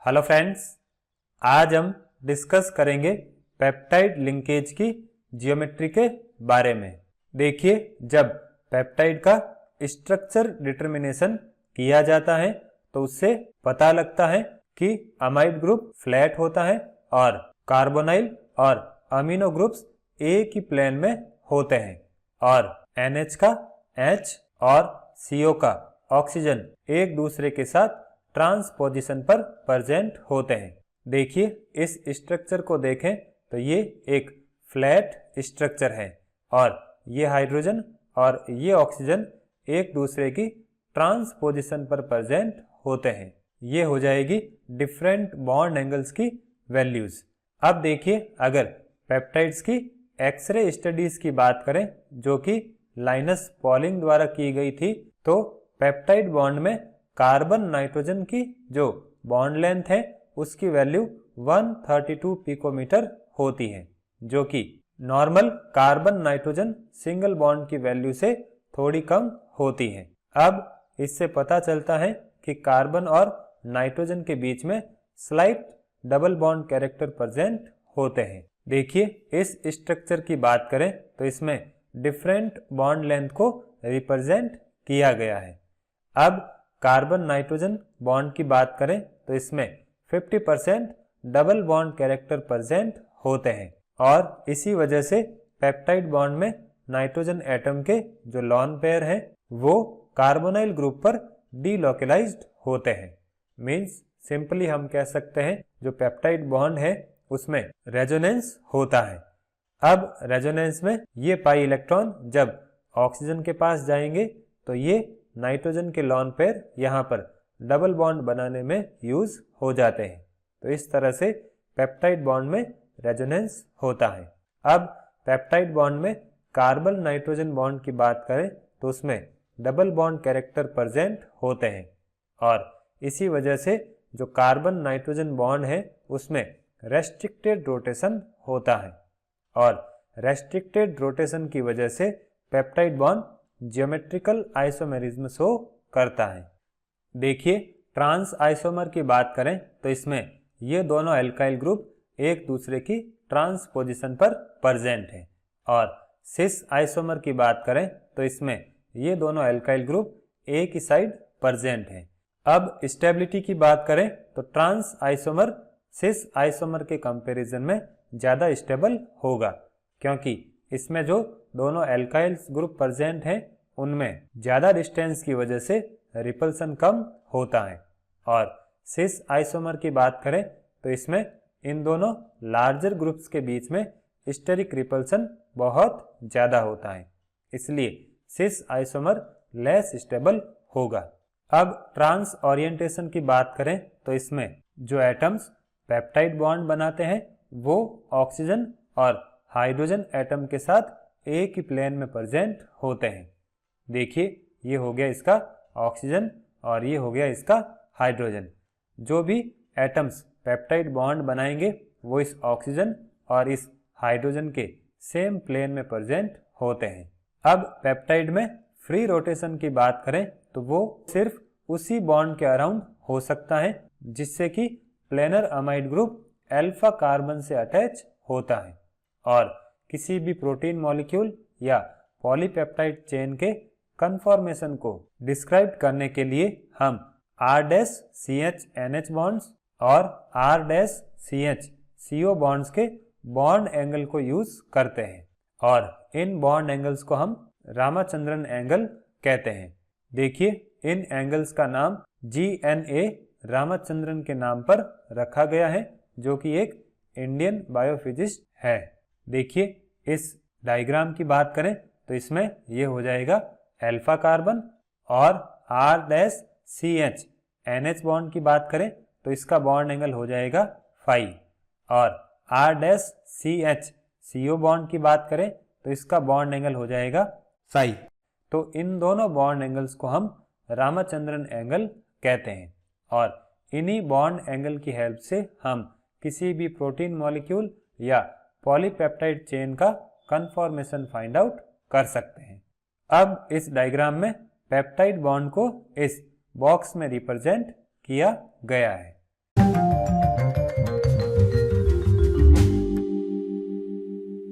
Hello friends, आज हम discuss करेंगे पेप्टाइड लिंकेज की जियोमेट्री के बारे में। देखिए, जब पेप्टाइड का स्ट्रक्चर डिटर्मिनेशन किया जाता है तो उससे पता लगता है कि अमाइड ग्रुप फ्लैट होता है और कार्बोनाइल और अमीनो ग्रुप्स एक ही प्लेन में होते हैं और NH का H और CO का ऑक्सीजन एक दूसरे के साथ ट्रांसपोजिशन पर प्रेजेंट होते हैं। देखिए, इस स्ट्रक्चर को देखें तो ये एक फ्लैट स्ट्रक्चर है और ये हाइड्रोजन और ये ऑक्सीजन एक दूसरे की ट्रांसपोजिशन पर प्रेजेंट होते हैं। ये हो जाएगी डिफरेंट बॉन्ड एंगल्स की वैल्यूज। अब देखिए, अगर पेप्टाइड्स की एक्सरे स्टडीज की बात करें जो कि लाइनस पॉलिंग द्वारा की गई थी, तो पेप्टाइड बॉन्ड में कार्बन नाइट्रोजन की जो बॉन्ड लेंथ है उसकी वैल्यू 132 पिकोमीटर होती है, जो कि normal carbon nitrogen single bond की वैल्यू से थोड़ी कम होती है। अब इससे पता चलता है कि कार्बन और नाइट्रोजन के बीच में slight double bond character present होते हैं। देखिए, इस स्ट्रक्चर की बात करें तो इसमें डिफरेंट बॉन्ड लेंथ को रिप्रेजेंट किया गया है। अब कार्बन नाइट्रोजन बॉन्ड की बात करें तो इसमें 50% डबल बॉन्ड कैरेक्टर प्रेजेंट होते हैं और इसी वजह से पेप्टाइड बॉन्ड में नाइट्रोजन एटम के जो लॉन पेयर हैं वो कार्बोनाइल ग्रुप पर डीलोकलाइज्ड होते हैं। मींस सिंपली हम कह सकते हैं जो पेप्टाइड बॉन्ड है उसमें रेजोनेंस होता है। अब रेजोनेंस में ये पाई इलेक्ट्रॉन जब ऑक्सीजन के पास जाएंगे तो ये नाइट्रोजन के लॉन पेयर यहाँ पर डबल बॉन्ड बनाने में यूज हो जाते हैं। तो इस तरह से पेप्टाइड बॉन्ड में रेजोनेंस होता है। अब पेप्टाइड बॉन्ड में कार्बन नाइट्रोजन बॉन्ड की बात करें तो उसमें डबल बॉन्ड कैरेक्टर प्रेजेंट होते हैं और इसी वजह से जो कार्बन नाइट्रोजन बॉन्ड है उसमें रेस्ट्रिक्टेड रोटेशन होता है और रेस्ट्रिक्टेड रोटेशन की वजह से peptide bond geometrical isomerism show करता है। देखिए, ट्रांस आइसोमर की बात करें तो इसमें ये दोनों एल्काइल ग्रुप एक दूसरे की ट्रांसपोजिशन पर प्रेजेंट है और सिस आइसोमर की बात करें तो इसमें ये दोनों एल्काइल ग्रुप एक ही साइड प्रेजेंट है। अब स्टेबिलिटी की बात करें तो ट्रांस आइसोमर सिस आइसोमर के कंपैरिजन में ज़्यादा स्टेबल होगा, क्योंकि इसमें जो दोनों एल्काइल ग्रुप प्रेजेंट हैं उनमें ज़्यादा डिस्टेंस की वजह से रिपल्सन कम होता है। और सिस आइसोमर की बात करें तो इसमें इन दोनों लार्जर ग्रुप्स के बीच में स्टेरिक रिपल्सन बहुत ज़्यादा होता है, इसलिए सिस आइसोमर लेस स्टेबल होगा। अब ट्रांस ओरिएंटेशन की बात करें तो इसमें जो एटम्स पेप्टाइड बॉन्ड बनाते हैं वो ऑक्सीजन और हाइड्रोजन एटम के साथ एक ही प्लेन में प्रेजेंट होते हैं। देखिए, ये हो गया इसका ऑक्सीजन और ये हो गया इसका हाइड्रोजन। जो भी एटम्स पेप्टाइड बॉन्ड बनाएंगे वो इस ऑक्सीजन और इस हाइड्रोजन के सेम प्लेन में प्रेजेंट होते हैं। अब पेप्टाइड में फ्री रोटेशन की बात करें तो वो सिर्फ उसी बॉन्ड के अराउंड हो सकता है जिससे कि planar amide group alpha carbon से अटैच होता है और किसी भी प्रोटीन मॉलिक्यूल या पॉलीपेप्टाइड चेन के कन्फॉर्मेशन को डिस्क्राइब करने के लिए हम R-CH-NH बॉन्ड्स और R-CH-CO बॉन्ड्स के बॉन्ड एंगल को यूज करते हैं और इन बॉन्ड एंगल्स को हम रामाचंद्रन एंगल कहते हैं। देखिए, इन एंगल्स का नाम GNA रामाचंद्रन के नाम पर रखा गया है, जो कि एक इंडियन बायोफिजिस्ट है। देखिए, इस डायग्राम की बात करें तो इसमें ये हो जाएगा अल्फा कार्बन और R-CH-NH बॉन्ड की बात करें तो इसका बॉन्ड एंगल हो जाएगा फाई और R-CH-CO बॉन्ड की बात करें तो इसका बॉन्ड एंगल हो जाएगा फाई। तो इन दोनों बॉन्ड एंगल्स को हम रामाचंद्रन एंगल कहते हैं और इन्हीं बॉन्ड एंगल की हेल्प से हम किसी भी प्रोटीन मॉलिक्यूल या पॉलीपेप्टाइड चेन का कन्फॉर्मेशन फाइंड आउट कर सकते हैं। अब इस डायग्राम में पेप्टाइड बॉन्ड को इस बॉक्स में रिप्रेजेंट किया गया है। यू।